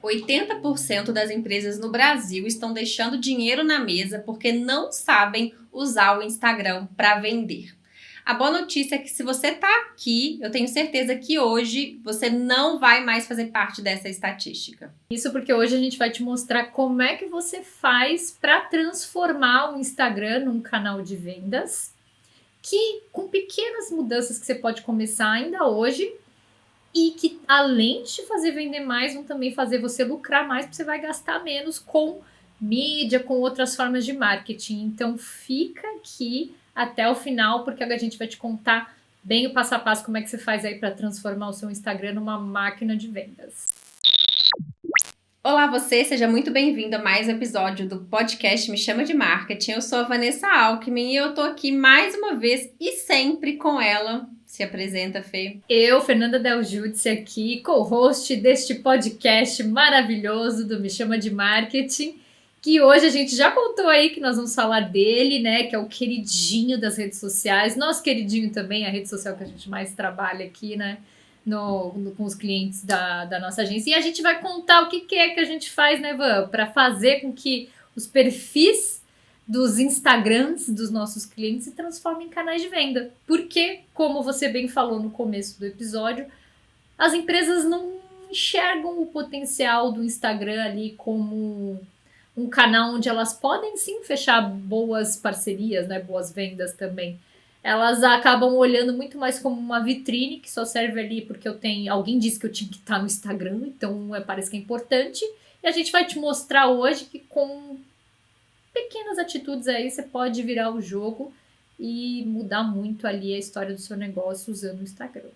80% das empresas no Brasil estão deixando dinheiro na mesa porque não sabem usar o Instagram para vender. A boa notícia é que se você está aqui, eu tenho certeza que hoje você não vai mais fazer parte dessa estatística. Isso porque hoje a gente vai te mostrar como é que você faz para transformar o Instagram num canal de vendas, que com pequenas mudanças que você pode começar ainda hoje e que além de te fazer vender mais, vão também fazer você lucrar mais, porque você vai gastar menos com mídia, com outras formas de marketing. Então fica aqui até o final, porque a gente vai te contar bem o passo a passo como é que você faz aí para transformar o seu Instagram numa máquina de vendas. Olá você, seja muito bem-vindo a mais um episódio do podcast Me Chama de Marketing. Eu sou a Vanessa Alckmin e eu tô aqui mais uma vez e sempre com ela. Se apresenta, Fê. Eu, Fernanda Del Giudice, aqui, co-host deste podcast maravilhoso do Me Chama de Marketing, que hoje a gente já contou aí que nós vamos falar dele, né, que é o queridinho das redes sociais, nosso queridinho também, a rede social que a gente mais trabalha aqui, né, com os clientes da nossa agência. E a gente vai contar o que é que a gente faz, né, Van, para fazer com que os perfis dos Instagrams dos nossos clientes se transformem em canais de venda. Porque, como você bem falou no começo do episódio, as empresas não enxergam o potencial do Instagram ali como um canal onde elas podem sim fechar boas parcerias, né, boas vendas também. Elas acabam olhando muito mais como uma vitrine que só serve ali porque alguém disse que eu tinha que estar no Instagram, então parece que é importante. E a gente vai te mostrar hoje que com pequenas atitudes aí você pode virar o jogo e mudar muito ali a história do seu negócio usando o Instagram.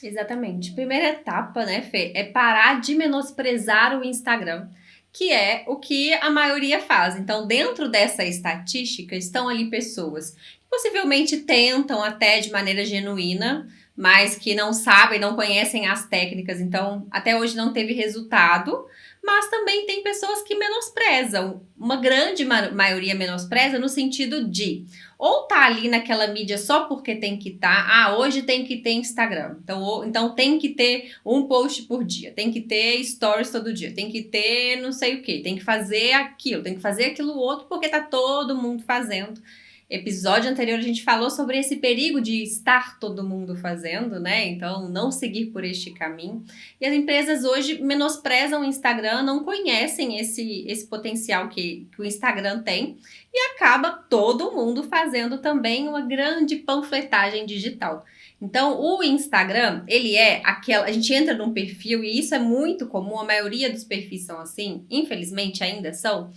Exatamente. Primeira etapa, né, Fê, é parar de menosprezar o Instagram, que é o que a maioria faz. Então, dentro dessa estatística, estão ali pessoas que possivelmente tentam até de maneira genuína, mas que não sabem, não conhecem as técnicas, então até hoje não teve resultado. Mas também tem pessoas que menosprezam, uma grande maioria menospreza no sentido de ou tá ali naquela mídia só porque tem que estar, hoje tem que ter Instagram, então tem que ter um post por dia, tem que ter stories todo dia, tem que ter não sei o que, tem que fazer aquilo, tem que fazer aquilo outro porque tá todo mundo fazendo. Episódio anterior a gente falou sobre esse perigo de estar todo mundo fazendo, né? Então, não seguir por este caminho. E as empresas hoje menosprezam o Instagram, não conhecem esse potencial que o Instagram tem e acaba todo mundo fazendo também uma grande panfletagem digital. Então, o Instagram, ele é a gente entra num perfil e isso é muito comum, a maioria dos perfis são assim, infelizmente ainda são.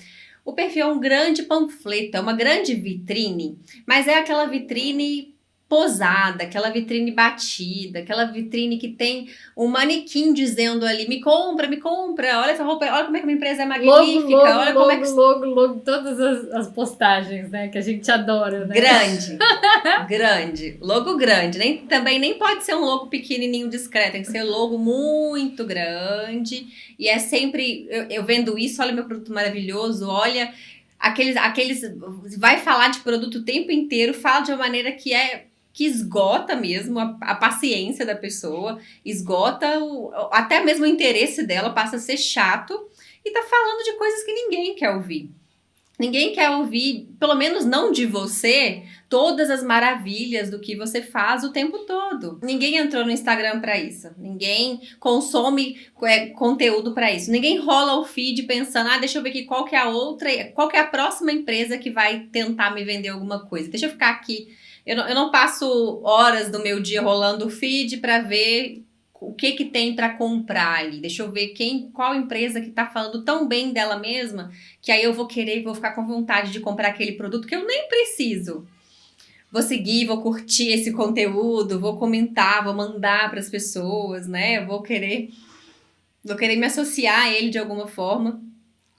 O perfil é um grande panfleto, é uma grande vitrine, mas é aquela vitrine posada, aquela vitrine batida, aquela vitrine que tem um manequim dizendo ali, me compra, olha essa roupa, olha como é que a minha empresa é magnífica, olha como é que... Logo, todas as postagens, né, que a gente adora, né? Grande, logo grande, também nem pode ser um logo pequenininho discreto, tem que ser um logo muito grande, e é sempre, eu vendo isso, olha meu produto maravilhoso, olha, aqueles, vai falar de produto o tempo inteiro, fala de uma maneira que esgota mesmo a paciência da pessoa, esgota até mesmo o interesse dela, passa a ser chato e tá falando de coisas que ninguém quer ouvir. Ninguém quer ouvir, pelo menos não de você, todas as maravilhas do que você faz o tempo todo. Ninguém entrou no Instagram para isso. Ninguém consome conteúdo para isso. Ninguém rola o feed pensando, deixa eu ver aqui qual que é a próxima empresa que vai tentar me vender alguma coisa. Deixa eu ficar aqui. Eu não passo horas do meu dia rolando o feed para ver o que tem para comprar ali. Deixa eu ver qual empresa que tá falando tão bem dela mesma, que aí eu vou ficar com vontade de comprar aquele produto que eu nem preciso. Vou seguir, vou curtir esse conteúdo, vou comentar, vou mandar para as pessoas, né? Vou querer me associar a ele de alguma forma.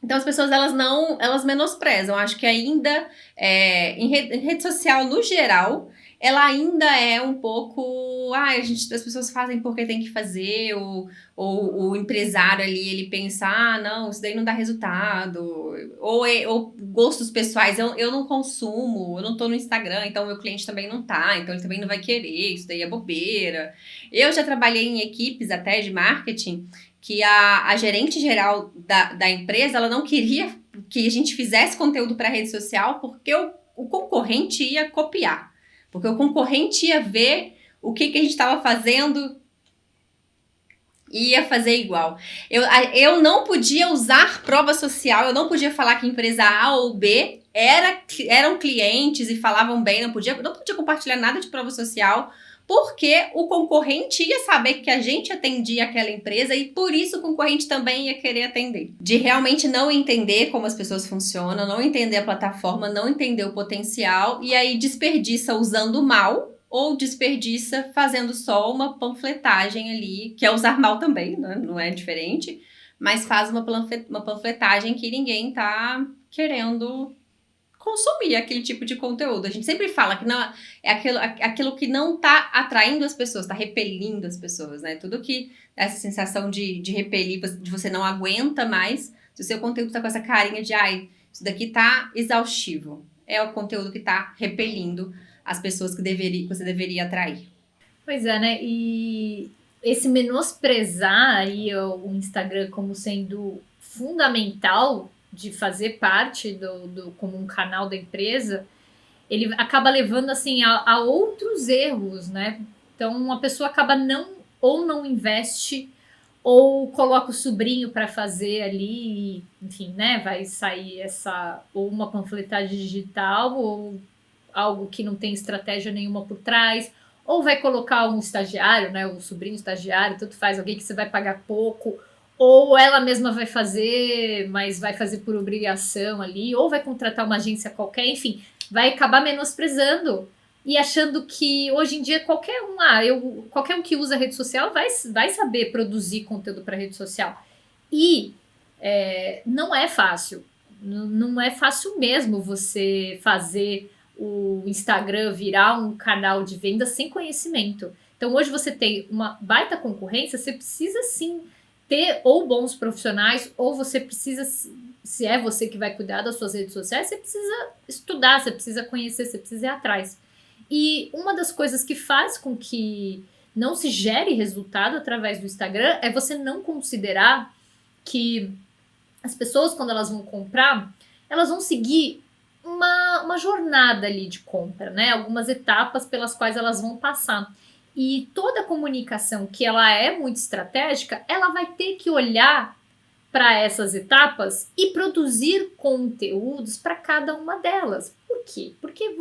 Então as pessoas elas menosprezam. Acho que ainda em rede social no geral, ela ainda é um pouco, as pessoas fazem porque tem que fazer, ou o empresário ali, ele pensa, não, isso daí não dá resultado, ou gostos pessoais, eu não consumo, eu não tô no Instagram, então meu cliente também não tá, então ele também não vai querer, isso daí é bobeira. Eu já trabalhei em equipes até de marketing, que a gerente geral da empresa, ela não queria que a gente fizesse conteúdo para rede social porque o concorrente ia copiar. Porque o concorrente ia ver o que a gente estava fazendo e ia fazer igual. Eu não podia usar prova social, eu não podia falar que empresa A ou B eram clientes e falavam bem, não podia compartilhar nada de prova social, porque o concorrente ia saber que a gente atendia aquela empresa e por isso o concorrente também ia querer atender. De realmente não entender como as pessoas funcionam, não entender a plataforma, não entender o potencial e aí desperdiça usando mal ou desperdiça fazendo só uma panfletagem ali, que é usar mal também, né? Não é diferente, mas faz uma panfletagem que ninguém tá querendo consumir aquele tipo de conteúdo. A gente sempre fala que não é aquilo que não tá atraindo as pessoas, tá repelindo as pessoas, né? Tudo que essa sensação de repelir, de você não aguenta mais, se o seu conteúdo tá com essa carinha de isso daqui tá exaustivo, é o conteúdo que tá repelindo as pessoas que você deveria atrair. Pois é, né? E esse menosprezar aí o Instagram como sendo fundamental de fazer parte como um canal da empresa, ele acaba levando assim a outros erros, né? Então uma pessoa acaba não investe ou coloca o sobrinho para fazer ali, enfim, né? Vai sair ou uma panfletagem digital ou algo que não tem estratégia nenhuma por trás, ou vai colocar um estagiário, né? O sobrinho estagiário, tanto faz, alguém que você vai pagar pouco, ou ela mesma vai fazer, mas vai fazer por obrigação ali, ou vai contratar uma agência qualquer, enfim, vai acabar menosprezando e achando que hoje em dia qualquer um que usa rede social vai saber produzir conteúdo para rede social. E não é fácil. Não é fácil mesmo você fazer o Instagram virar um canal de venda sem conhecimento. Então hoje você tem uma baita concorrência, você precisa sim ter ou bons profissionais, ou você precisa, se é você que vai cuidar das suas redes sociais, você precisa estudar, você precisa conhecer, você precisa ir atrás. E uma das coisas que faz com que não se gere resultado através do Instagram é você não considerar que as pessoas, quando elas vão comprar, elas vão seguir uma jornada ali de compra, né? Algumas etapas pelas quais elas vão passar. E toda comunicação que ela é muito estratégica, ela vai ter que olhar para essas etapas e produzir conteúdos para cada uma delas. Por quê? Porque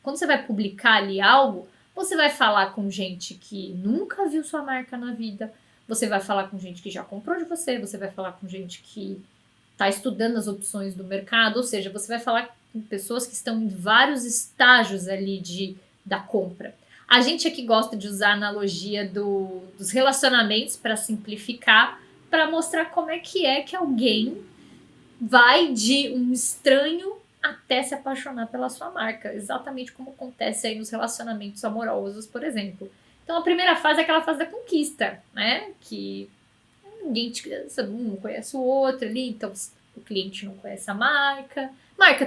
quando você vai publicar ali algo, você vai falar com gente que nunca viu sua marca na vida, você vai falar com gente que já comprou de você vai falar com gente que está estudando as opções do mercado, ou seja, você vai falar com pessoas que estão em vários estágios ali da compra. A gente aqui gosta de usar a analogia dos relacionamentos para simplificar, para mostrar como é que alguém vai de um estranho até se apaixonar pela sua marca, exatamente como acontece aí nos relacionamentos amorosos, por exemplo. Então a primeira fase é aquela fase da conquista, né? Que um conhece o outro ali, então o cliente não conhece a marca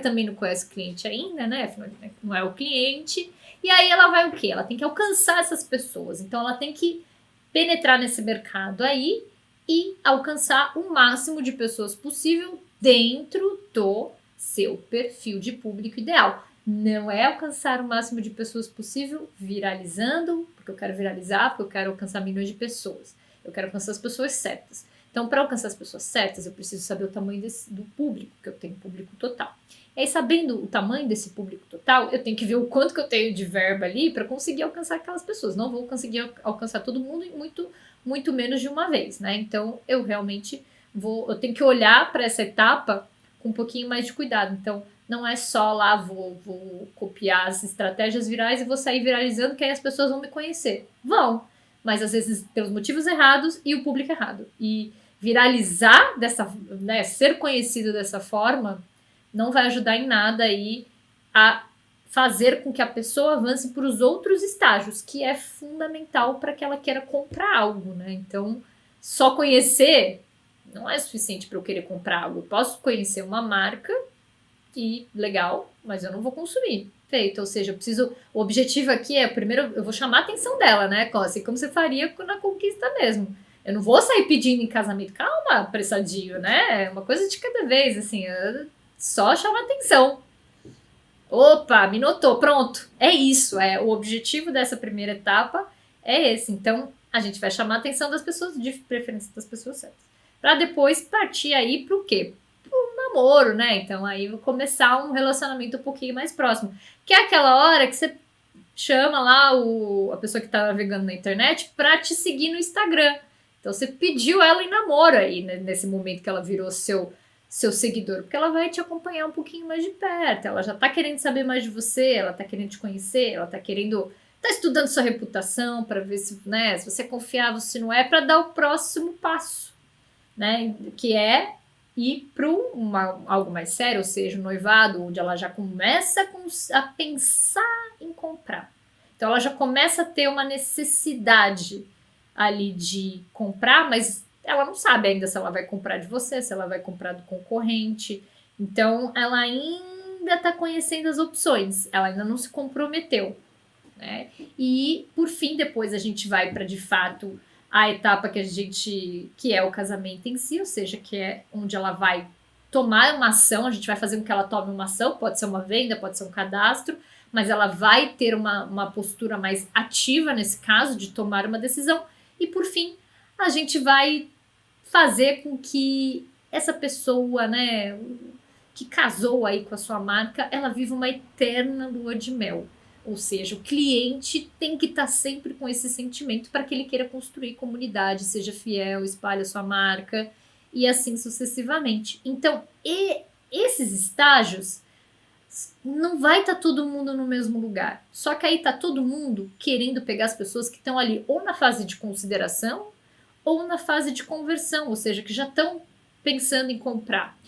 também não conhece o cliente ainda, né? Não é o cliente. E aí ela vai o quê? Ela tem que alcançar essas pessoas. Então ela tem que penetrar nesse mercado aí e alcançar o máximo de pessoas possível dentro do seu perfil de público ideal. Não é alcançar o máximo de pessoas possível viralizando, porque eu quero viralizar, porque eu quero alcançar milhões de pessoas. Eu quero alcançar as pessoas certas. Então, para alcançar as pessoas certas, eu preciso saber o tamanho do público, que eu tenho público total. E aí, sabendo o tamanho desse público total, eu tenho que ver o quanto que eu tenho de verba ali para conseguir alcançar aquelas pessoas. Não vou conseguir alcançar todo mundo em muito menos de uma vez, né? Então, eu realmente eu tenho que olhar para essa etapa com um pouquinho mais de cuidado. Então, não é só lá, vou copiar as estratégias virais e vou sair viralizando, que aí as pessoas vão me conhecer. Vão, mas às vezes pelos motivos errados e o público errado. E viralizar ser conhecido dessa forma não vai ajudar em nada aí a fazer com que a pessoa avance para os outros estágios, que é fundamental para que ela queira comprar algo, né? Então, só conhecer não é suficiente para eu querer comprar algo. Eu posso conhecer uma marca e legal, mas eu não vou consumir. Feito, ou seja, o objetivo aqui é, primeiro, eu vou chamar a atenção dela, né, Cossi? Como você faria na conquista mesmo. Eu não vou sair pedindo em casamento. Calma, apressadinho, né? É uma coisa de cada vez, assim. Só chama atenção. Opa, me notou, pronto. É isso. O objetivo dessa primeira etapa é esse. Então, a gente vai chamar a atenção das pessoas, de preferência das pessoas certas. Para depois partir aí pro quê? Pro namoro, né? Então, aí vou começar um relacionamento um pouquinho mais próximo. Que é aquela hora que você chama lá a pessoa que tá navegando na internet pra te seguir no Instagram. Então, você pediu ela em namoro aí, né, nesse momento que ela virou seu seguidor, porque ela vai te acompanhar um pouquinho mais de perto, ela já tá querendo saber mais de você, ela tá querendo te conhecer, ela tá querendo, tá estudando sua reputação para ver se, né, se você é confiável, se não é, para dar o próximo passo, né, que é ir para algo mais sério, ou seja, um noivado, onde ela já começa a pensar em comprar. Então ela já começa a ter uma necessidade ali de comprar, mas ela não sabe ainda se ela vai comprar de você, se ela vai comprar do concorrente. Então, ela ainda está conhecendo as opções. Ela ainda não se comprometeu, né? E, por fim, depois a gente vai para, de fato, a etapa que é o casamento em si, ou seja, que é onde ela vai tomar uma ação, a gente vai fazer com que ela tome uma ação, pode ser uma venda, pode ser um cadastro, mas ela vai ter uma postura mais ativa nesse caso, de tomar uma decisão. E, por fim, a gente vai fazer com que essa pessoa, né, que casou aí com a sua marca, ela viva uma eterna lua de mel. Ou seja, o cliente tem que estar sempre com esse sentimento para que ele queira construir comunidade, seja fiel, espalhe a sua marca e assim sucessivamente. Então, esses estágios não vai estar todo mundo no mesmo lugar. Só que aí está todo mundo querendo pegar as pessoas que estão ali ou na fase de consideração ou na fase de conversão, ou seja, que já estão pensando em comprar.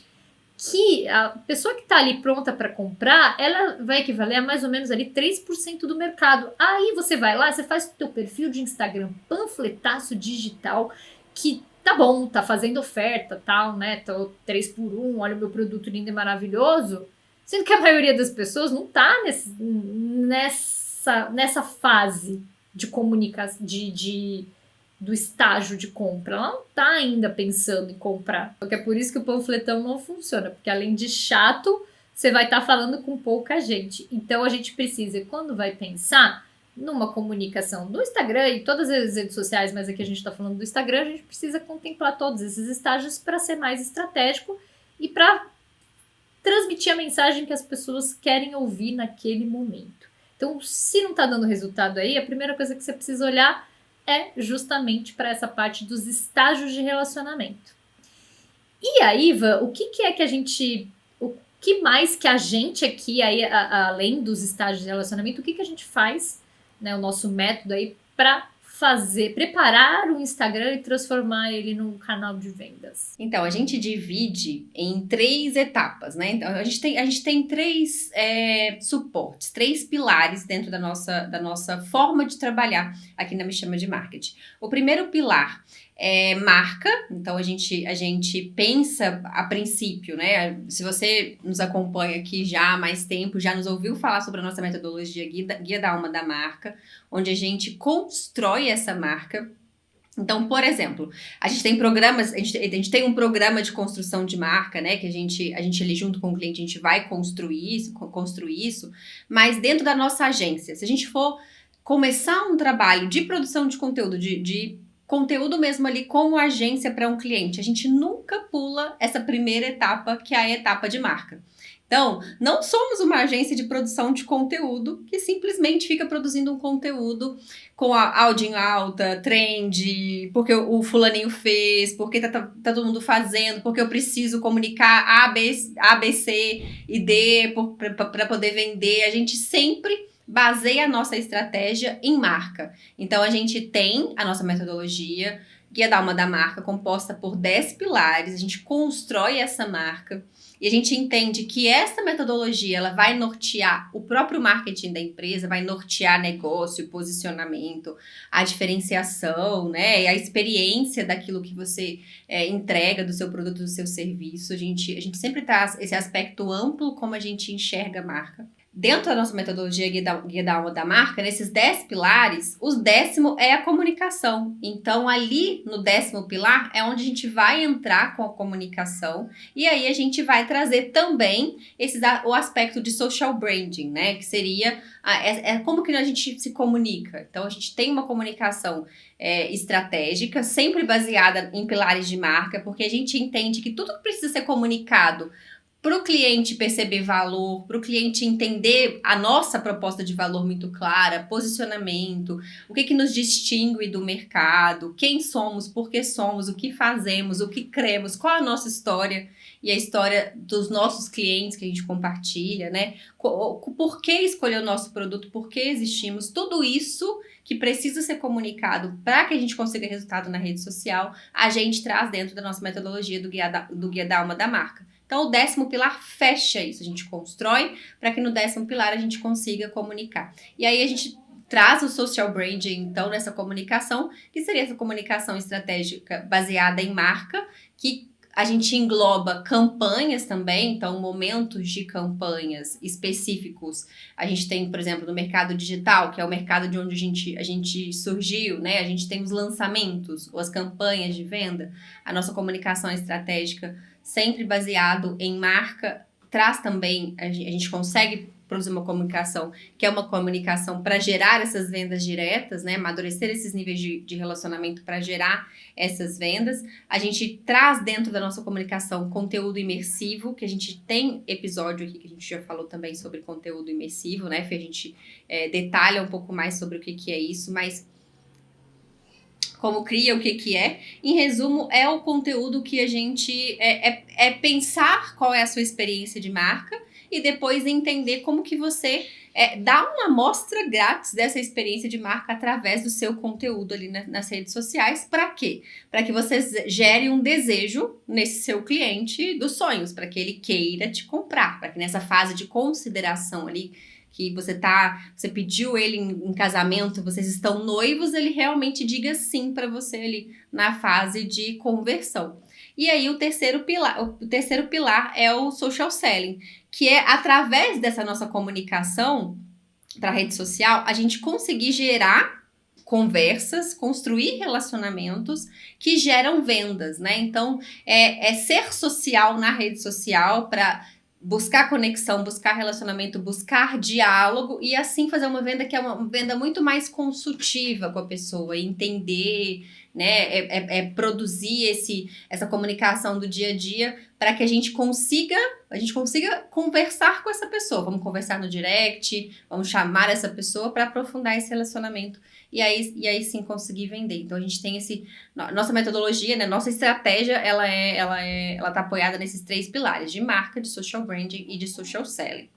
Que a pessoa que está ali pronta para comprar, ela vai equivaler a mais ou menos ali 3% do mercado. Aí você vai lá, você faz o teu perfil de Instagram, panfletaço digital, que tá bom, tá fazendo oferta, tal, né? Tô 3 por 1, olha o meu produto lindo e maravilhoso. Sendo que a maioria das pessoas não tá nessa fase de comunicação, do estágio de compra. Ela não tá ainda pensando em comprar. Porque é por isso que o panfletão não funciona. Porque além de chato, você vai estar falando com pouca gente. Então a gente precisa, quando vai pensar numa comunicação do Instagram e todas as redes sociais, mas aqui a gente está falando do Instagram, a gente precisa contemplar todos esses estágios para ser mais estratégico e para transmitir a mensagem que as pessoas querem ouvir naquele momento. Então, se não está dando resultado aí, a primeira coisa que você precisa olhar é justamente para essa parte dos estágios de relacionamento. E aí, Iva, o que é que a gente... O que mais que a gente aqui, aí, além dos estágios de relacionamento, o que a gente faz, né, o nosso método aí, para preparar o Instagram e transformar ele num canal de vendas? Então, a gente divide em 3 etapas, né? Então, a gente tem 3 suportes, 3 pilares dentro da nossa forma de trabalhar aqui na Me Chama de Marketing. O primeiro pilar é marca, então a gente pensa a princípio, né? Se você nos acompanha aqui já há mais tempo, já nos ouviu falar sobre a nossa metodologia Guia da Alma da Marca, onde a gente constrói essa marca. Então, por exemplo, a gente tem programas, a gente tem um programa de construção de marca, né? Que a gente ali junto com o cliente, a gente vai construir isso, mas dentro da nossa agência, se a gente for começar um trabalho de produção de conteúdo, de conteúdo mesmo ali como agência para um cliente, a gente nunca pula essa primeira etapa, que é a etapa de marca. Então, não somos uma agência de produção de conteúdo que simplesmente fica produzindo um conteúdo com a áudio alta, trend, porque o fulaninho fez, porque tá todo mundo fazendo, porque eu preciso comunicar A, B, C e D para poder vender. A gente sempre baseia a nossa estratégia em marca. Então, a gente tem a nossa metodologia, Guia da Alma da Marca, composta por 10 pilares. A gente constrói essa marca e a gente entende que essa metodologia ela vai nortear o próprio marketing da empresa, vai nortear negócio, posicionamento, a diferenciação, né, e a experiência daquilo que você entrega, do seu produto, do seu serviço. A gente sempre traz esse aspecto amplo como a gente enxerga a marca. dentro da nossa metodologia Guia da Alma da Marca, nesses 10 pilares, o 10º é a comunicação. Então, ali no 10º pilar é onde a gente vai entrar com a comunicação e aí a gente vai trazer também o aspecto de social branding, né? Que seria como que a gente se comunica. Então, a gente tem uma comunicação estratégica, sempre baseada em pilares de marca, porque a gente entende que tudo que precisa ser comunicado para o cliente perceber valor, para o cliente entender a nossa proposta de valor muito clara, posicionamento, o que nos distingue do mercado, quem somos, por que somos, o que fazemos, o que cremos, qual a nossa história e a história dos nossos clientes que a gente compartilha, né? Por que escolher o nosso produto, por que existimos, tudo isso que precisa ser comunicado para que a gente consiga resultado na rede social, a gente traz dentro da nossa metodologia do Guia da Alma da Marca. Então, o 10º pilar fecha isso, a gente constrói para que no 10º pilar a gente consiga comunicar. E aí a gente traz o social branding, então, nessa comunicação, que seria essa comunicação estratégica baseada em marca, que a gente engloba campanhas também, então momentos de campanhas específicos. A gente tem, por exemplo, no mercado digital, que é o mercado de onde a gente surgiu, né? A gente tem os lançamentos, ou as campanhas de venda. A nossa comunicação estratégica sempre baseado em marca, traz também, a gente consegue produzir uma comunicação, que é uma comunicação para gerar essas vendas diretas, né? Amadurecer esses níveis de relacionamento para gerar essas vendas. A gente traz dentro da nossa comunicação conteúdo imersivo, que a gente tem episódio aqui que a gente já falou também sobre conteúdo imersivo, né? Que a gente detalha um pouco mais sobre o que é isso, mas como cria, o que é. Em resumo, é o conteúdo que a gente... pensar qual é a sua experiência de marca e depois entender como que você dá uma amostra grátis dessa experiência de marca através do seu conteúdo ali nas redes sociais. Para quê? Para que você gere um desejo nesse seu cliente dos sonhos, para que ele queira te comprar, para que nessa fase de consideração ali, que você pediu ele em casamento, vocês estão noivos, ele realmente diga sim para você ali na fase de conversão. E aí o terceiro pilar é o social selling, que é através dessa nossa comunicação para a rede social, a gente conseguir gerar conversas, construir relacionamentos que geram vendas, né? Então, ser social na rede social para buscar conexão, buscar relacionamento, buscar diálogo e assim fazer uma venda que é uma venda muito mais consultiva com a pessoa, entender, né, produzir essa comunicação do dia a dia para que a gente consiga conversar com essa pessoa. Vamos conversar no direct, vamos chamar essa pessoa para aprofundar esse relacionamento e aí sim conseguir vender. Então a gente tem nossa metodologia, né, nossa estratégia, ela tá apoiada nesses 3 pilares de marca, de social branding e de social selling.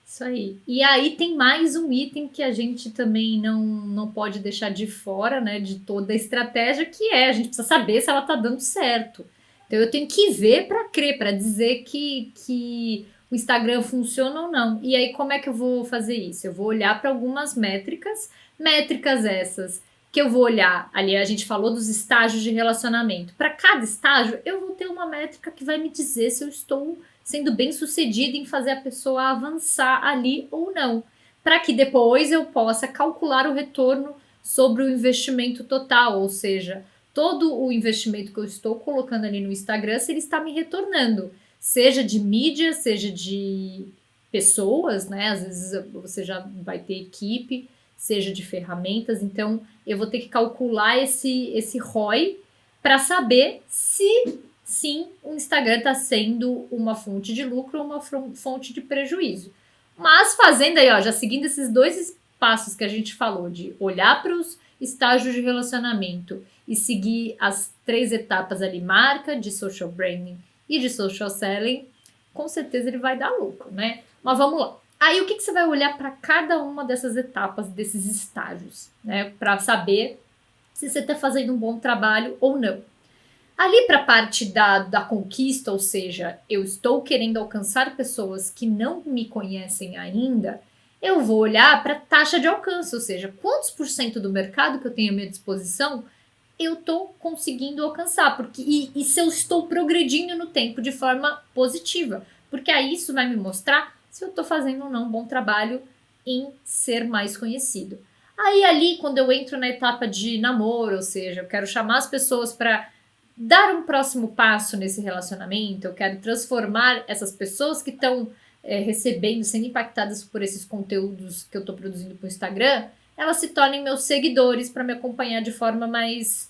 Isso aí. E aí tem mais um item que a gente também não pode deixar de fora, né, de toda a estratégia, que a gente precisa saber se ela tá dando certo. Então eu tenho que ver para crer, para dizer que o Instagram funciona ou não. E aí como é que eu vou fazer isso? Eu vou olhar para algumas métricas essas que eu vou olhar, ali a gente falou dos estágios de relacionamento. Para cada estágio eu vou ter uma métrica que vai me dizer se eu estou sendo bem sucedida em fazer a pessoa avançar ali ou não, para que depois eu possa calcular o retorno sobre o investimento total, ou seja, todo o investimento que eu estou colocando ali no Instagram, se ele está me retornando, seja de mídia, seja de pessoas, né? Às vezes você já vai ter equipe, seja de ferramentas, então eu vou ter que calcular esse ROI para saber se sim, o Instagram está sendo uma fonte de lucro ou uma fonte de prejuízo. Mas fazendo aí, já seguindo esses 2 passos que a gente falou, de olhar para os estágios de relacionamento e seguir as 3 etapas ali, marca, de social branding e de social selling, com certeza ele vai dar lucro, né? Mas vamos lá. Aí o que você vai olhar para cada uma dessas etapas, desses estágios, né? Para saber se você está fazendo um bom trabalho ou não. Ali para a parte da conquista, ou seja, eu estou querendo alcançar pessoas que não me conhecem ainda, eu vou olhar para a taxa de alcance, ou seja, quantos % do mercado que eu tenho à minha disposição eu estou conseguindo alcançar, e se eu estou progredindo no tempo de forma positiva, porque aí isso vai me mostrar se eu tô fazendo ou não um bom trabalho em ser mais conhecido. Aí ali, quando eu entro na etapa de namoro, ou seja, eu quero chamar as pessoas para dar um próximo passo nesse relacionamento, eu quero transformar essas pessoas que estão recebendo, sendo impactadas por esses conteúdos que eu estou produzindo para o Instagram, elas se tornem meus seguidores para me acompanhar de forma mais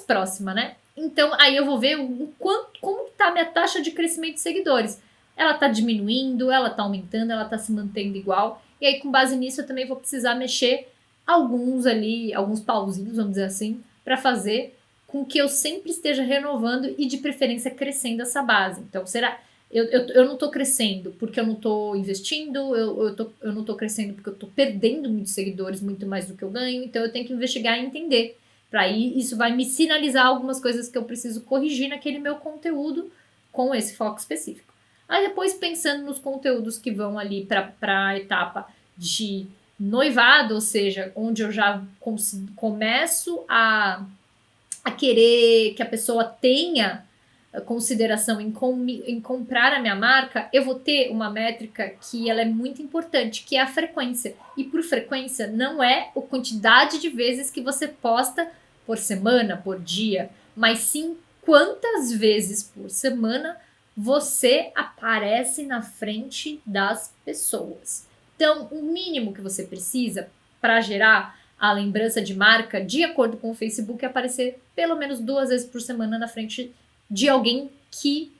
próxima, né? Então, aí eu vou ver como está a minha taxa de crescimento de seguidores. Ela está diminuindo, ela está aumentando, ela está se mantendo igual. E aí, com base nisso, eu também vou precisar mexer alguns pauzinhos, vamos dizer assim, para fazer com que eu sempre esteja renovando e, de preferência, crescendo essa base. Então, será... Eu não estou crescendo porque eu não estou investindo, eu não estou crescendo porque eu estou perdendo muitos seguidores, muito mais do que eu ganho, então eu tenho que investigar e entender. Para aí, isso vai me sinalizar algumas coisas que eu preciso corrigir naquele meu conteúdo com esse foco específico. Aí depois, pensando nos conteúdos que vão ali para a etapa de noivado, ou seja, onde eu já começo a querer que a pessoa tenha consideração em comprar a minha marca, eu vou ter uma métrica que ela é muito importante, que é a frequência. E por frequência não é a quantidade de vezes que você posta por semana, por dia, mas sim quantas vezes por semana você aparece na frente das pessoas. Então, o mínimo que você precisa para gerar a lembrança de marca, de acordo com o Facebook, é aparecer pelo menos 2 vezes por semana na frente de alguém que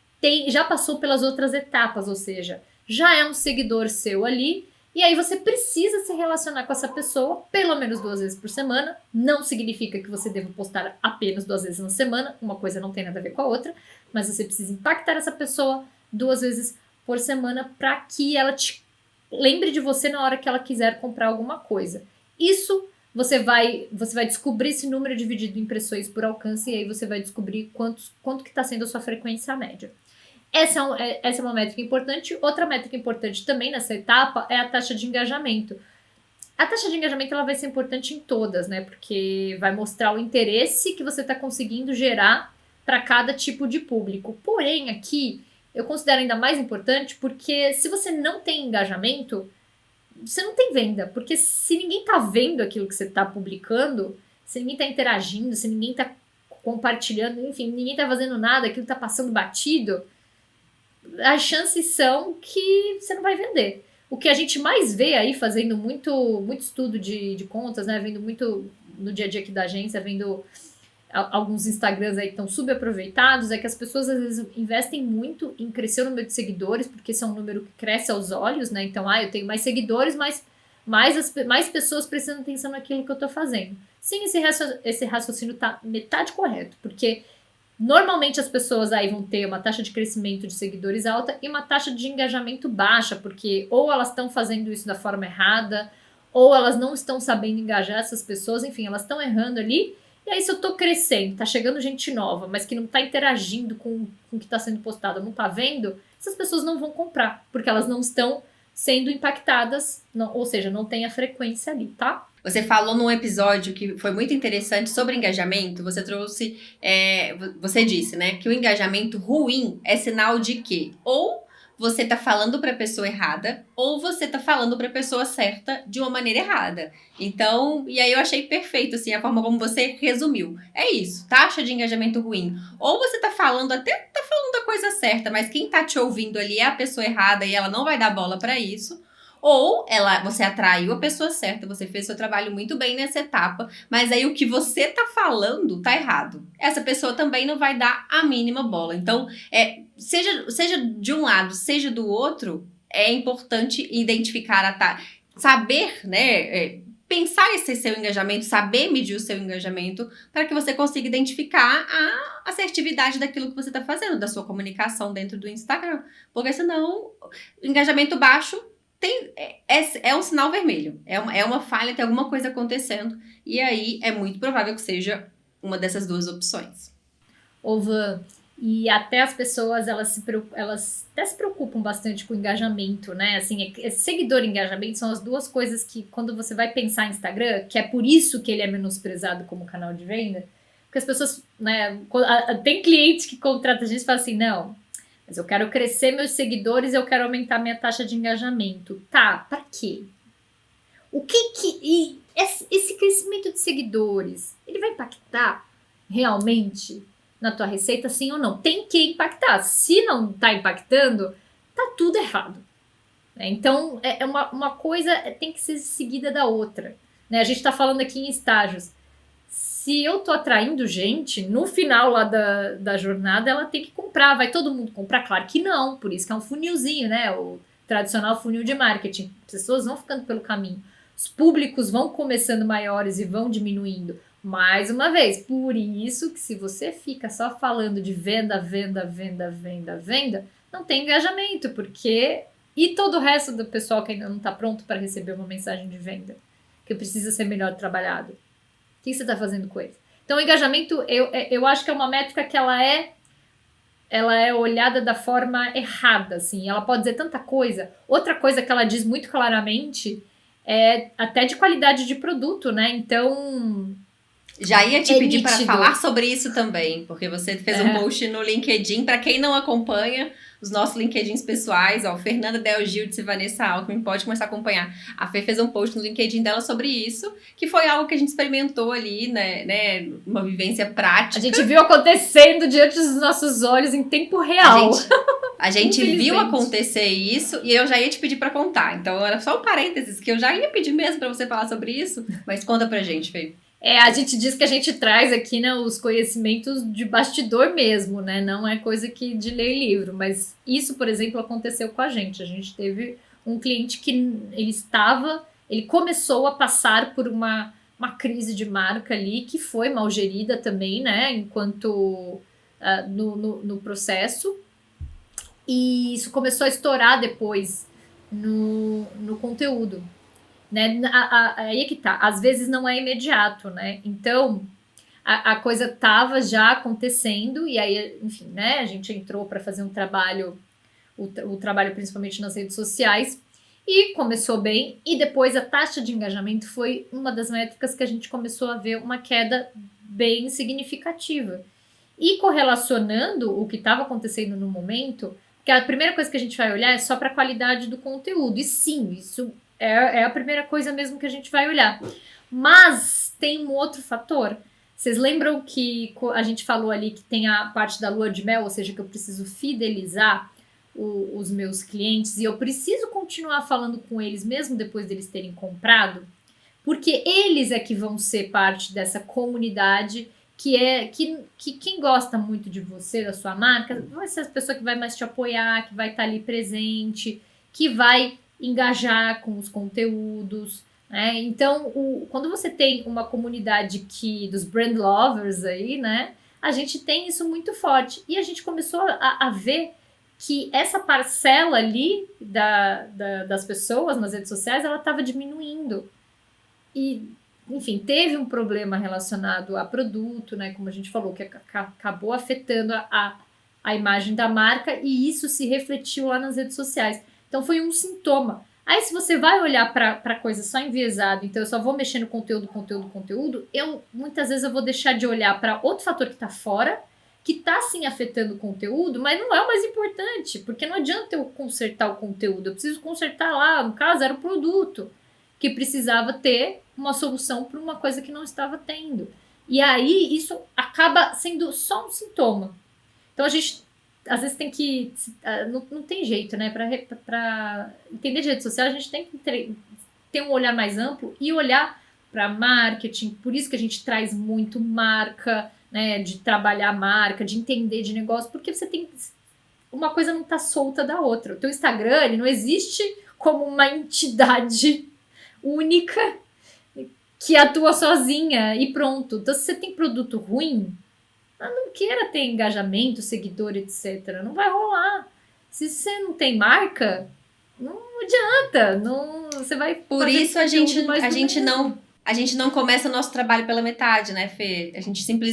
já passou pelas outras etapas, ou seja, já é um seguidor seu ali, e aí você precisa se relacionar com essa pessoa pelo menos 2 vezes por semana. Não significa que você deva postar apenas 2 vezes na semana, uma coisa não tem nada a ver com a outra, mas você precisa impactar essa pessoa 2 vezes por semana para que ela te lembre de você na hora que ela quiser comprar alguma coisa. Isso você vai descobrir esse número dividido em impressões por alcance, e aí você vai descobrir quanto que está sendo a sua frequência média. Essa é uma métrica importante. Outra métrica importante também nessa etapa é a taxa de engajamento. A taxa de engajamento ela vai ser importante em todas, né? Porque vai mostrar o interesse que você está conseguindo gerar para cada tipo de público. Porém, aqui eu considero ainda mais importante porque se você não tem engajamento, você não tem venda, porque se ninguém tá vendo aquilo que você tá publicando, se ninguém tá interagindo, se ninguém tá compartilhando, enfim, ninguém tá fazendo nada, aquilo tá passando batido, as chances são que você não vai vender. O que a gente mais vê aí, fazendo muito estudo de contas, né, vendo muito no dia a dia aqui da agência, vendo alguns Instagrams aí que estão subaproveitados, é que as pessoas às vezes investem muito em crescer o número de seguidores, porque esse é um número que cresce aos olhos, né? Então, eu tenho mais seguidores, mas mais pessoas prestando atenção naquilo que eu tô fazendo. Sim, esse raciocínio tá metade correto, porque normalmente as pessoas aí vão ter uma taxa de crescimento de seguidores alta e uma taxa de engajamento baixa, porque ou elas estão fazendo isso da forma errada, ou elas não estão sabendo engajar essas pessoas, enfim, elas estão errando ali. E aí, se eu tô crescendo, tá chegando gente nova, mas que não tá interagindo com o que tá sendo postado, não tá vendo, essas pessoas não vão comprar, porque elas não estão sendo impactadas, ou seja, não tem a frequência ali, tá? Você falou num episódio que foi muito interessante sobre engajamento, você trouxe, você disse, né, que o engajamento ruim é sinal de que ou você tá falando para a pessoa errada, ou você tá falando para a pessoa certa de uma maneira errada. Então, e aí eu achei perfeito, assim, a forma como você resumiu. É isso, taxa de engajamento ruim. Ou você tá falando da coisa certa, mas quem tá te ouvindo ali é a pessoa errada e ela não vai dar bola para isso. Ou você atraiu a pessoa certa, você fez seu trabalho muito bem nessa etapa, mas aí o que você tá falando tá errado. Essa pessoa também não vai dar a mínima bola. Então, seja de um lado, seja do outro, é importante identificar, saber, né, pensar esse seu engajamento, saber medir o seu engajamento, para que você consiga identificar a assertividade daquilo que você está fazendo, da sua comunicação dentro do Instagram. Porque senão, engajamento baixo é um sinal vermelho, é uma falha, tem alguma coisa acontecendo, e aí é muito provável que seja uma dessas duas opções. Van, e até as pessoas, elas até se preocupam bastante com o engajamento, né? Assim, seguidor e engajamento são as duas coisas que, quando você vai pensar em Instagram, que é por isso que ele é menosprezado como canal de venda, porque as pessoas, né, tem cliente que contrata a gente e fala assim, não, Mas eu quero crescer meus seguidores, eu quero aumentar minha taxa de engajamento. Tá, pra quê? E esse crescimento de seguidores, ele vai impactar realmente na tua receita, sim ou não? Tem que impactar. Se não tá impactando, tá tudo errado. Então, uma coisa tem que ser seguida da outra. Né? A gente está falando aqui em estágios. Se eu tô atraindo gente, no final lá da jornada, ela tem que comprar. Vai todo mundo comprar? Claro que não. Por isso que é um funilzinho, né? O tradicional funil de marketing. As pessoas vão ficando pelo caminho. Os públicos vão começando maiores e vão diminuindo. Mais uma vez, por isso que se você fica só falando de venda, venda, venda, venda, venda, não tem engajamento, porque... E todo o resto do pessoal que ainda não está pronto para receber uma mensagem de venda, que precisa ser melhor trabalhado. O que você está fazendo com eles? Então, o engajamento, eu acho que é uma métrica que ela é olhada da forma errada, assim. Ela pode dizer tanta coisa. Outra coisa que ela diz muito claramente é até de qualidade de produto, né? Então... Já ia te pedir para falar sobre isso também, porque você fez um post no LinkedIn. Para quem não acompanha os nossos LinkedIns pessoais, ó, Fernanda Del Gildes e Vanessa Alckmin, pode começar a acompanhar. A Fê fez um post no LinkedIn dela sobre isso, que foi algo que a gente experimentou ali, né, uma vivência prática. A gente viu acontecendo diante dos nossos olhos em tempo real. A gente viu acontecer isso e eu já ia te pedir para contar. Então era só um parênteses que eu já ia pedir mesmo para você falar sobre isso, mas conta pra gente, Fê. A gente diz que a gente traz aqui, né, os conhecimentos de bastidor mesmo, né? Não é coisa que de ler livro, mas isso, por exemplo, aconteceu com a gente. A gente teve um cliente que ele começou a passar por uma crise de marca ali, que foi mal gerida também, né? Enquanto no processo. E isso começou a estourar depois no conteúdo. Né? Aí é que tá, às vezes não é imediato, né? Então a coisa tava já acontecendo e aí, enfim, né? A gente entrou para fazer um trabalho, o trabalho principalmente nas redes sociais e começou bem, e depois a taxa de engajamento foi uma das métricas que a gente começou a ver uma queda bem significativa. E correlacionando o que estava acontecendo no momento, que a primeira coisa que a gente vai olhar é só para a qualidade do conteúdo, e sim, isso é a primeira coisa mesmo que a gente vai olhar. Mas tem um outro fator. Vocês lembram que a gente falou ali que tem a parte da lua de mel, ou seja, que eu preciso fidelizar os meus clientes e eu preciso continuar falando com eles mesmo depois deles terem comprado? Porque eles é que vão ser parte dessa comunidade que quem gosta muito de você, da sua marca, vai ser a pessoa que vai mais te apoiar, que vai estar ali presente, que vai engajar com os conteúdos, né? Então, quando você tem uma comunidade dos brand lovers aí, né? A gente tem isso muito forte. E a gente começou a ver que essa parcela ali das pessoas nas redes sociais, ela estava diminuindo. E, enfim, teve um problema relacionado a produto, né? Como a gente falou, que acabou afetando a imagem da marca, e isso se refletiu lá nas redes sociais. Então foi um sintoma. Aí se você vai olhar para coisa só enviesada, então eu só vou mexer no conteúdo, muitas vezes eu vou deixar de olhar para outro fator que está fora, que está sim afetando o conteúdo, mas não é o mais importante, porque não adianta eu consertar o conteúdo, eu preciso consertar lá, no caso era o produto, que precisava ter uma solução para uma coisa que não estava tendo. E aí isso acaba sendo só um sintoma. Então a gente às vezes tem que... Não tem jeito, né? Para entender de rede social, a gente tem que ter um olhar mais amplo e olhar para marketing. Por isso que a gente traz muito marca, né? De trabalhar marca, de entender de negócio, porque você tem... Uma coisa não está solta da outra. O teu Instagram, ele não existe como uma entidade única que atua sozinha e pronto. Então, se você tem produto ruim, não queira ter engajamento, seguidor, etc. Não vai rolar. Se você não tem marca, não adianta. Você vai... Por isso a gente não começa o nosso trabalho pela metade, né, Fê?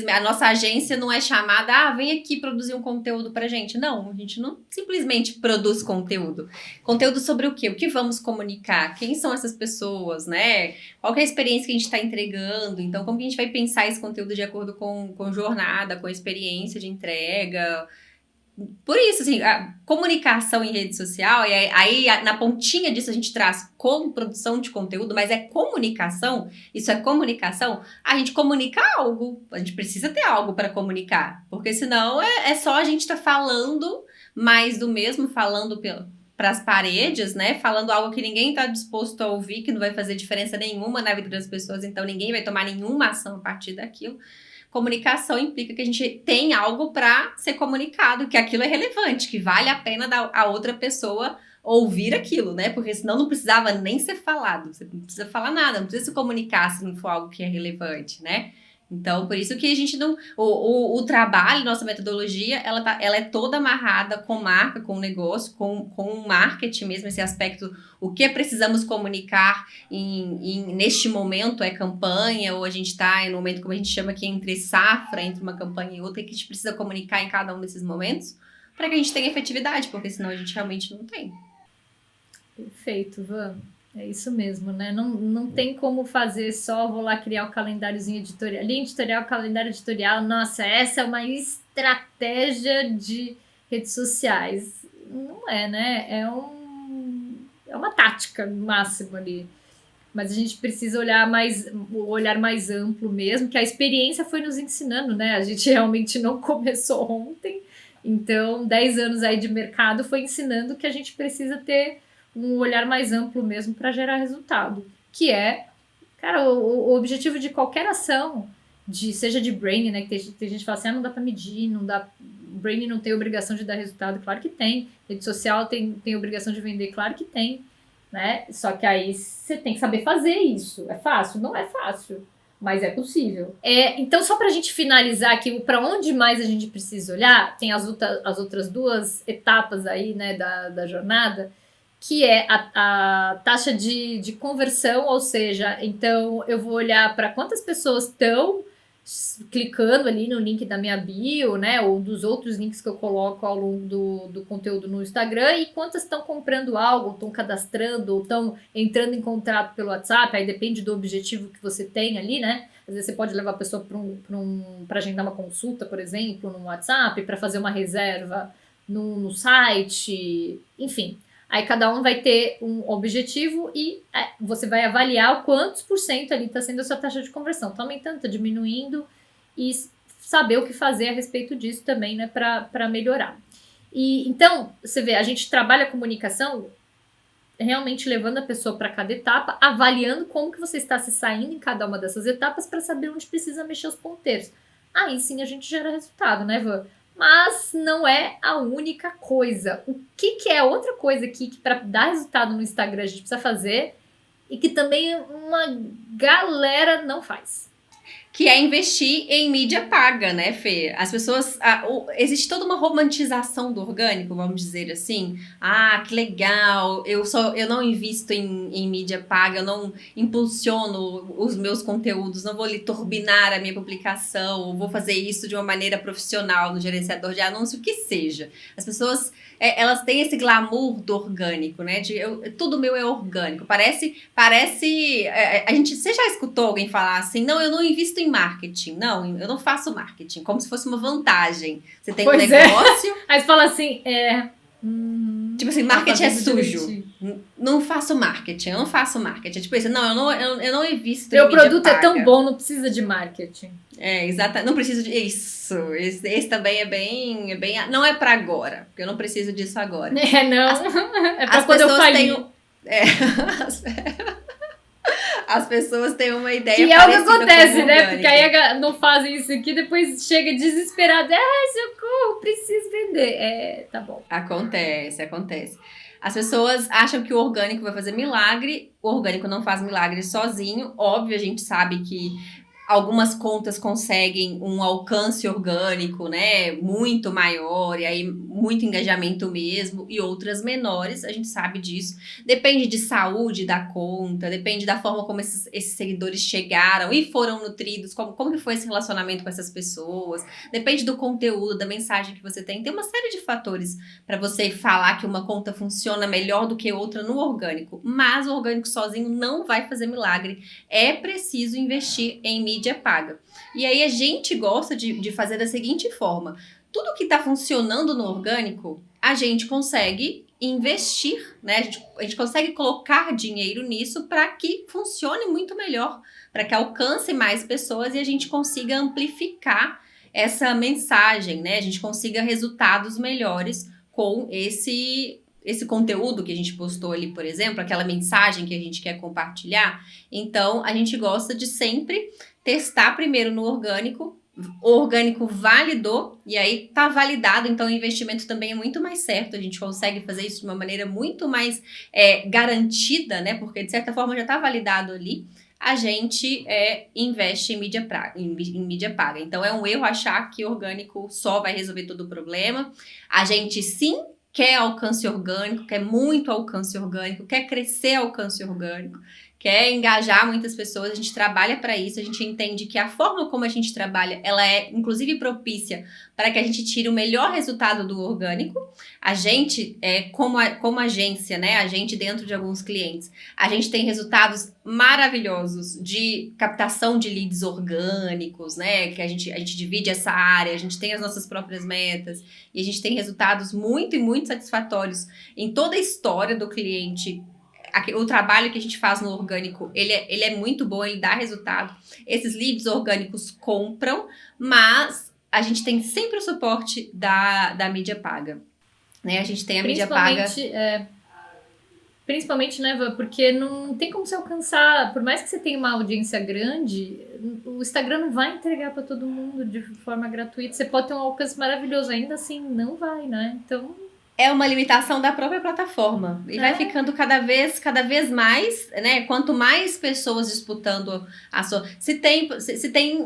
A nossa agência não é chamada, vem aqui produzir um conteúdo pra gente. Não, a gente não simplesmente produz conteúdo. Conteúdo sobre o quê? O que vamos comunicar? Quem são essas pessoas, né? Qual que é a experiência que a gente está entregando? Então, como que a gente vai pensar esse conteúdo de acordo com jornada, com experiência de entrega? por isso, assim, a comunicação em rede social, e aí na pontinha disso a gente traz como produção de conteúdo, mas é comunicação, isso é comunicação, a gente comunica algo, a gente precisa ter algo para comunicar, porque senão é só a gente tá falando mais do mesmo, falando para as paredes, né, falando algo que ninguém tá disposto a ouvir, que não vai fazer diferença nenhuma na vida das pessoas, então ninguém vai tomar nenhuma ação a partir daquilo. Comunicação implica que a gente tem algo para ser comunicado, que aquilo é relevante, que vale a pena a outra pessoa ouvir aquilo, né? Porque senão não precisava nem ser falado. Você não precisa falar nada, não precisa se comunicar se não for algo que é relevante, né? Então, por isso que a gente não... O trabalho, nossa metodologia, ela é toda amarrada com marca, com negócio, com marketing mesmo, esse aspecto, o que precisamos comunicar neste momento é campanha, ou a gente está em um momento, como a gente chama aqui, entre safra, entre uma campanha e outra, que a gente precisa comunicar em cada um desses momentos, para que a gente tenha efetividade, porque senão a gente realmente não tem. Perfeito, Van. É isso mesmo, né? Não tem como fazer só, vou lá criar o calendáriozinho editorial. Linha editorial, calendário editorial, nossa, essa é uma estratégia de redes sociais. Não é, né? É uma tática máxima ali. Mas a gente precisa olhar mais amplo mesmo, que a experiência foi nos ensinando, né? A gente realmente não começou ontem. Então, 10 anos aí de mercado foi ensinando que a gente precisa ter um olhar mais amplo mesmo para gerar resultado, que é, cara, o objetivo de qualquer ação, seja de branding, né, que tem gente que fala assim, não dá para medir, não dá, branding não tem obrigação de dar resultado, claro que tem, rede social tem obrigação de vender, claro que tem, né, só que aí você tem que saber fazer isso, é fácil? Não é fácil, mas é possível. Então, só para a gente finalizar aqui, para onde mais a gente precisa olhar, tem as outras duas etapas aí, né, da jornada, que é a taxa de conversão, ou seja, então eu vou olhar para quantas pessoas estão clicando ali no link da minha bio, né, ou dos outros links que eu coloco ao longo do conteúdo no Instagram, e quantas estão comprando algo, estão cadastrando, ou estão entrando em contato pelo WhatsApp, aí depende do objetivo que você tem ali, né, às vezes você pode levar a pessoa para agendar uma consulta, por exemplo, no WhatsApp, para fazer uma reserva no site, enfim. Aí cada um vai ter um objetivo e você vai avaliar o quantos por cento ali está sendo a sua taxa de conversão. Está aumentando, está diminuindo, e saber o que fazer a respeito disso também, né, para melhorar. E então, você vê, a gente trabalha a comunicação realmente levando a pessoa para cada etapa, avaliando como que você está se saindo em cada uma dessas etapas para saber onde precisa mexer os ponteiros. Aí sim a gente gera resultado, né, Van? Mas não é a única coisa. O que é outra coisa aqui que para dar resultado no Instagram a gente precisa fazer e que também uma galera não faz? Que é investir em mídia paga, né, Fê? As pessoas... existe toda uma romantização do orgânico, vamos dizer assim. Ah, que legal, eu não invisto em mídia paga, eu não impulsiono os meus conteúdos, não vou lhe turbinar a minha publicação, vou fazer isso de uma maneira profissional no gerenciador de anúncio, o que seja. As pessoas... elas têm esse glamour do orgânico, né? Tudo meu é orgânico. Parece você já escutou alguém falar assim, não, eu não invisto em marketing. Não, eu não faço marketing. Como se fosse uma vantagem. Você tem um negócio... Aí você fala assim, tipo assim, marketing é sujo. Não faço marketing, eu não faço marketing. Tipo isso, não, eu não invisto em mídia paga. Meu produto é tão bom, não precisa de marketing. Exato. Não preciso de isso. Esse também é bem... Não é pra agora, porque eu não preciso disso agora. É pra quando eu falir. As pessoas têm uma ideia que é o que acontece, né? Porque aí não fazem isso aqui, depois chega desesperado. Socorro, preciso vender. Tá bom. Acontece. As pessoas acham que o orgânico vai fazer milagre. O orgânico não faz milagre sozinho. Óbvio, a gente sabe que algumas contas conseguem um alcance orgânico, né, muito maior, e aí muito engajamento mesmo, e outras menores, a gente sabe disso. Depende de saúde da conta, depende da forma como esses seguidores chegaram e foram nutridos, como que foi esse relacionamento com essas pessoas, depende do conteúdo, da mensagem que você tem. Tem uma série de fatores para você falar que uma conta funciona melhor do que outra no orgânico, mas o orgânico sozinho não vai fazer milagre. É preciso investir em mídia mídia paga. E aí a gente gosta de fazer da seguinte forma: tudo que está funcionando no orgânico, a gente consegue investir, né? A gente consegue colocar dinheiro nisso para que funcione muito melhor, para que alcance mais pessoas e a gente consiga amplificar essa mensagem, né? A gente consiga resultados melhores com esse conteúdo que a gente postou ali, por exemplo, aquela mensagem que a gente quer compartilhar. Então, a gente gosta de sempre testar primeiro no orgânico. O orgânico validou, e aí tá validado, então o investimento também é muito mais certo, a gente consegue fazer isso de uma maneira muito mais garantida, né, porque de certa forma já tá validado ali, a gente investe em mídia paga. Então é um erro achar que orgânico só vai resolver todo o problema. A gente sim quer alcance orgânico, quer muito alcance orgânico, quer crescer alcance orgânico, quer engajar muitas pessoas, a gente trabalha para isso, a gente entende que a forma como a gente trabalha, ela é inclusive propícia para que a gente tire o melhor resultado do orgânico. A gente, como agência, né, a gente dentro de alguns clientes, a gente tem resultados maravilhosos de captação de leads orgânicos, né, que a gente divide essa área, a gente tem as nossas próprias metas, e a gente tem resultados muito e muito satisfatórios em toda a história do cliente. O trabalho que a gente faz no orgânico, ele é muito bom, ele dá resultado. Esses leads orgânicos compram, mas a gente tem sempre o suporte da mídia paga. Né? A gente tem a mídia paga... Principalmente, né, Van, porque não tem como você alcançar, por mais que você tenha uma audiência grande, o Instagram não vai entregar para todo mundo de forma gratuita. Você pode ter um alcance maravilhoso, ainda assim não vai, né? Então... é uma limitação da própria plataforma. E vai ficando cada vez mais, né? Quanto mais pessoas disputando a sua... Se tem...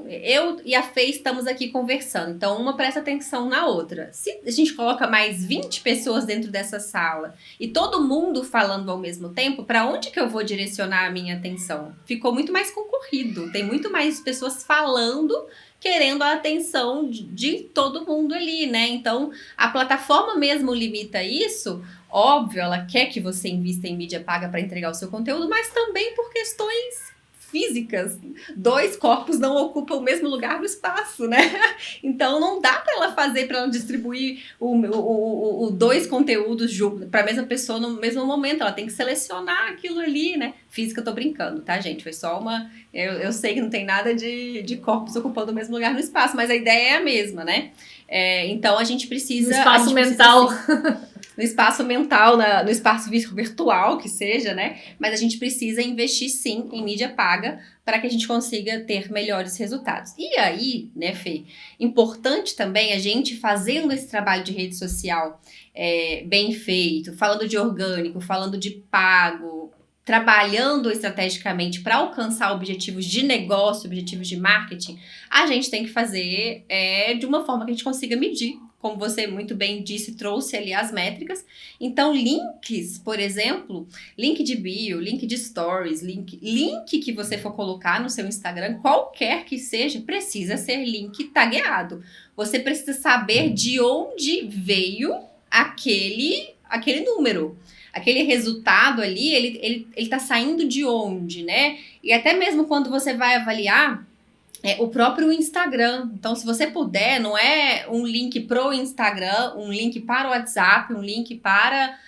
Eu e a Fê estamos aqui conversando. Então, uma presta atenção na outra. Se a gente coloca mais 20 pessoas dentro dessa sala e todo mundo falando ao mesmo tempo, para onde que eu vou direcionar a minha atenção? Ficou muito mais concorrido. Tem muito mais pessoas falando, querendo a atenção de todo mundo ali, né? Então, a plataforma mesmo limita isso. Óbvio, ela quer que você invista em mídia paga para entregar o seu conteúdo, mas também por questões físicas. 2 corpos não ocupam o mesmo lugar no espaço, né? Então, não dá para ela distribuir 2 conteúdos para a mesma pessoa no mesmo momento. Ela tem que selecionar aquilo ali, né? Física, eu tô brincando, tá, gente? Foi só uma... Eu sei que não tem nada de corpos ocupando o mesmo lugar no espaço, mas a ideia é a mesma, né? Então, a gente precisa... No espaço mental. No espaço mental, no espaço virtual, que seja, né? Mas a gente precisa investir, sim, em mídia paga para que a gente consiga ter melhores resultados. E aí, né, Fê? Importante também a gente fazendo esse trabalho de rede social bem feito, falando de orgânico, falando de pago, trabalhando estrategicamente para alcançar objetivos de negócio, objetivos de marketing, a gente tem que fazer de uma forma que a gente consiga medir. Como você muito bem disse, trouxe ali as métricas. Então, links, por exemplo, link de bio, link de stories, link que você for colocar no seu Instagram, qualquer que seja, precisa ser link tagueado. Você precisa saber de onde veio aquele número. Aquele resultado ali, ele tá saindo de onde, né? E até mesmo quando você vai avaliar o próprio Instagram. Então, se você puder, não é um link pro Instagram, um link para o WhatsApp, um link para,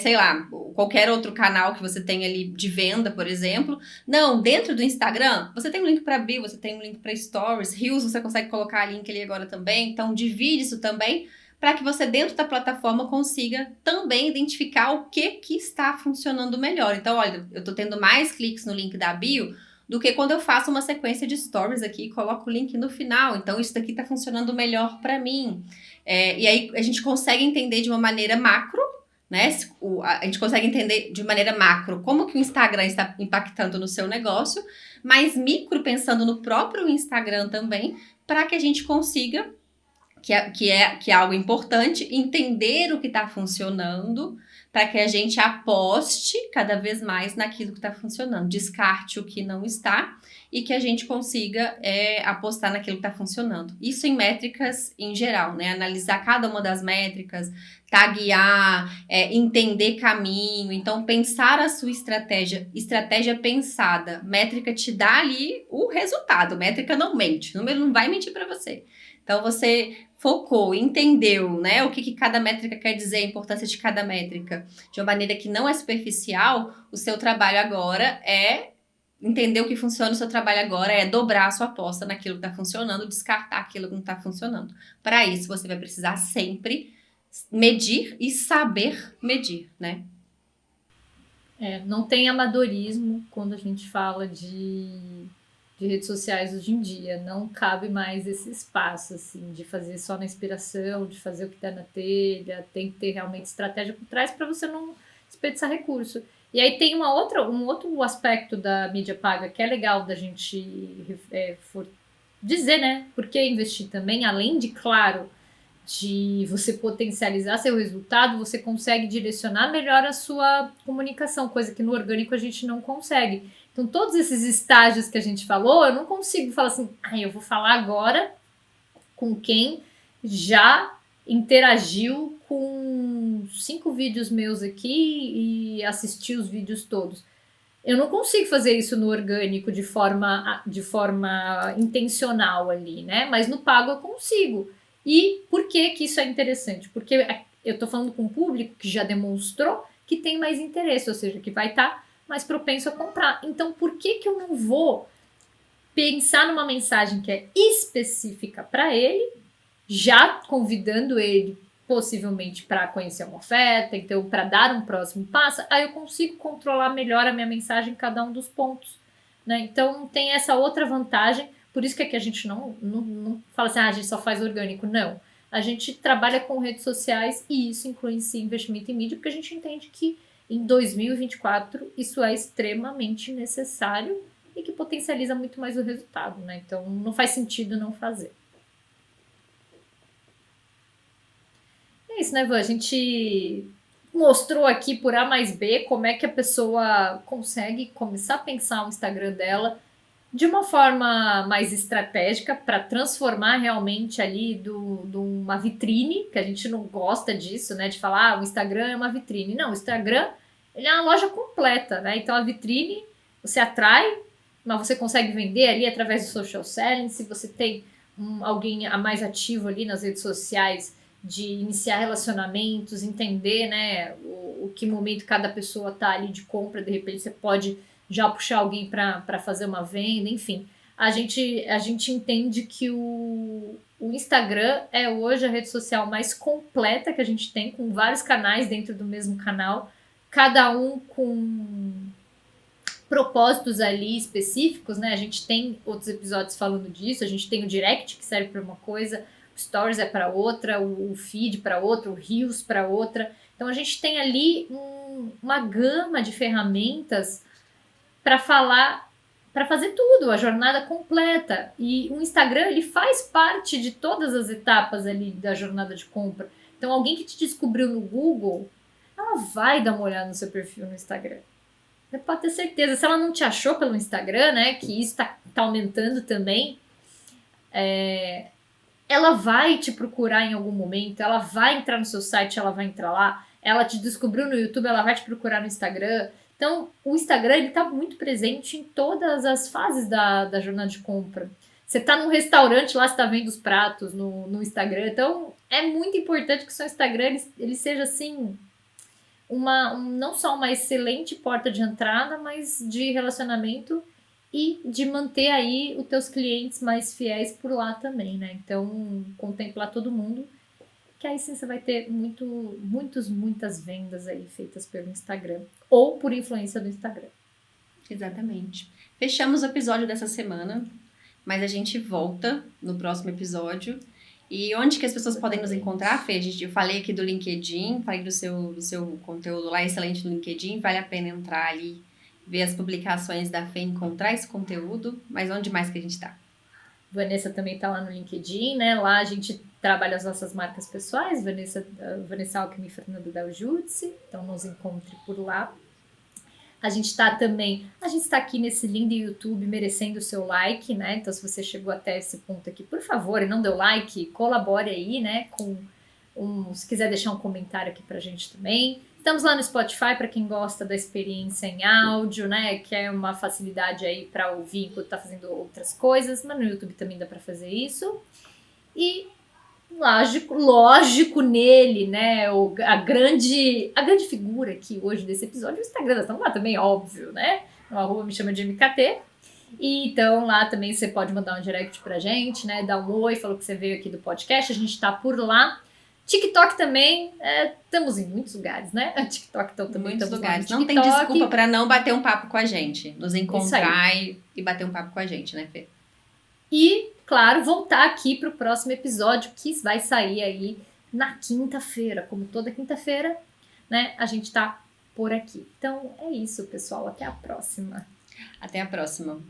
sei lá, qualquer outro canal que você tenha ali de venda, por exemplo. Não, dentro do Instagram, você tem um link para bio, você tem um link para stories, Reels, você consegue colocar link ali agora também. Então, divide isso também, para que você dentro da plataforma consiga também identificar o que está funcionando melhor. Então, olha, eu tô tendo mais cliques no link da bio do que quando eu faço uma sequência de stories aqui e coloco o link no final. Então, isso daqui tá funcionando melhor para mim. E aí, a gente consegue entender de uma maneira macro, né? A gente consegue entender de maneira macro como que o Instagram está impactando no seu negócio, mas micro pensando no próprio Instagram também, para que a gente consiga que é algo importante, entender o que está funcionando para que a gente aposte cada vez mais naquilo que está funcionando, descarte o que não está e que a gente consiga apostar naquilo que está funcionando. Isso em métricas em geral, né? Analisar cada uma das métricas, taguear, entender caminho. Então, pensar a sua estratégia pensada. Métrica te dá ali o resultado. Métrica não mente. O número não vai mentir para você. Então, você focou, entendeu, né, o que cada métrica quer dizer, a importância de cada métrica, de uma maneira que não é superficial. O seu trabalho agora é entender o que funciona, o seu trabalho agora é dobrar a sua aposta naquilo que está funcionando, descartar aquilo que não está funcionando. Para isso, você vai precisar sempre medir e saber medir, né? Não tem amadorismo quando a gente fala de redes sociais hoje em dia. Não cabe mais esse espaço, assim, de fazer só na inspiração, de fazer o que dá na telha. Tem que ter realmente estratégia por trás para você não desperdiçar recurso. E aí tem um outro aspecto da mídia paga que é legal da gente dizer, né? Porque investir também, além de, claro, de você potencializar seu resultado, você consegue direcionar melhor a sua comunicação, coisa que no orgânico a gente não consegue. Então, todos esses estágios que a gente falou, eu não consigo falar assim, eu vou falar agora com quem já interagiu com 5 vídeos meus aqui e assistiu os vídeos todos. Eu não consigo fazer isso no orgânico de forma intencional ali, né? Mas no pago eu consigo. E por que isso é interessante? Porque eu estou falando com um público que já demonstrou que tem mais interesse, ou seja, que vai estar mais propenso a comprar. Então, por que eu não vou pensar numa mensagem que é específica para ele, já convidando ele possivelmente para conhecer uma oferta, então para dar um próximo passo, aí eu consigo controlar melhor a minha mensagem em cada um dos pontos, né? Então tem essa outra vantagem, por isso que aqui a gente não fala assim, a gente só faz orgânico, não. A gente trabalha com redes sociais e isso inclui sim investimento em mídia, porque a gente entende que em 2024 isso é extremamente necessário e que potencializa muito mais o resultado, né? Então não faz sentido não fazer. É isso, né, Van? A gente mostrou aqui por A mais B como é que a pessoa consegue começar a pensar o Instagram dela de uma forma mais estratégica para transformar realmente ali de uma vitrine, que a gente não gosta disso, né? De falar, o Instagram é uma vitrine. Não, o Instagram ele é uma loja completa, né? Então a vitrine você atrai, mas você consegue vender ali através do social selling. Se você tem alguém a mais ativo ali nas redes sociais, de iniciar relacionamentos, entender, né, o que momento cada pessoa tá ali de compra, de repente você pode já puxar alguém para fazer uma venda, enfim. A gente entende que o Instagram é hoje a rede social mais completa que a gente tem, com vários canais dentro do mesmo canal, cada um com propósitos ali específicos, né? A gente tem outros episódios falando disso, a gente tem o direct que serve para uma coisa, o stories é para outra, o feed para outra, o reels para outra. Então a gente tem ali uma gama de ferramentas para fazer tudo, a jornada completa. E o Instagram ele faz parte de todas as etapas ali da jornada de compra. Então alguém que te descobriu no Google, ela vai dar uma olhada no seu perfil no Instagram. Você pode ter certeza. Se ela não te achou pelo Instagram, né, que isso tá aumentando também, ela vai te procurar em algum momento, ela vai entrar no seu site, ela vai entrar lá, ela te descobriu no YouTube, ela vai te procurar no Instagram. Então, o Instagram ele tá muito presente em todas as fases da jornada de compra. Você tá num restaurante lá, você tá vendo os pratos no Instagram. Então, é muito importante que o seu Instagram ele seja assim, não só uma excelente porta de entrada, mas de relacionamento e de manter aí os teus clientes mais fiéis por lá também, né? Então, contemplar todo mundo, que aí sim você vai ter muitas vendas aí feitas pelo Instagram ou por influência do Instagram. Exatamente. Fechamos o episódio dessa semana, mas a gente volta no próximo episódio. E onde que as pessoas podem nos encontrar, Fê? Eu falei aqui do LinkedIn, falei do seu conteúdo lá, excelente no LinkedIn, vale a pena entrar ali, ver as publicações da Fê, encontrar esse conteúdo, mas onde mais que a gente tá? Vanessa também tá lá no LinkedIn, né? Lá a gente trabalha as nossas marcas pessoais, Vanessa Alckmin e Fernanda Del Giudice, então nos encontre por lá. A gente está aqui nesse lindo YouTube merecendo o seu like, né? Então, se você chegou até esse ponto aqui, por favor, e não deu like, colabore aí, né? Se quiser deixar um comentário aqui pra gente também. Estamos lá no Spotify para quem gosta da experiência em áudio, né? Que é uma facilidade aí para ouvir enquanto tá fazendo outras coisas, mas no YouTube também dá para fazer isso. E lógico nele, né? A grande figura aqui hoje desse episódio, o Instagram, estamos lá também, óbvio, né? No @ me chama de MKT. E então lá também você pode mandar um direct pra gente, né? Dar um oi, falou que você veio aqui do podcast, a gente tá por lá. TikTok também, estamos em muitos lugares, né? TikTok então, também muitos lugares. Não tem desculpa para não bater um papo com a gente, nos encontrar e bater um papo com a gente, né, Fê? E, claro, voltar aqui para o próximo episódio que vai sair aí na quinta-feira, como toda quinta-feira, né? A gente tá por aqui. Então é isso, pessoal. Até a próxima. Até a próxima.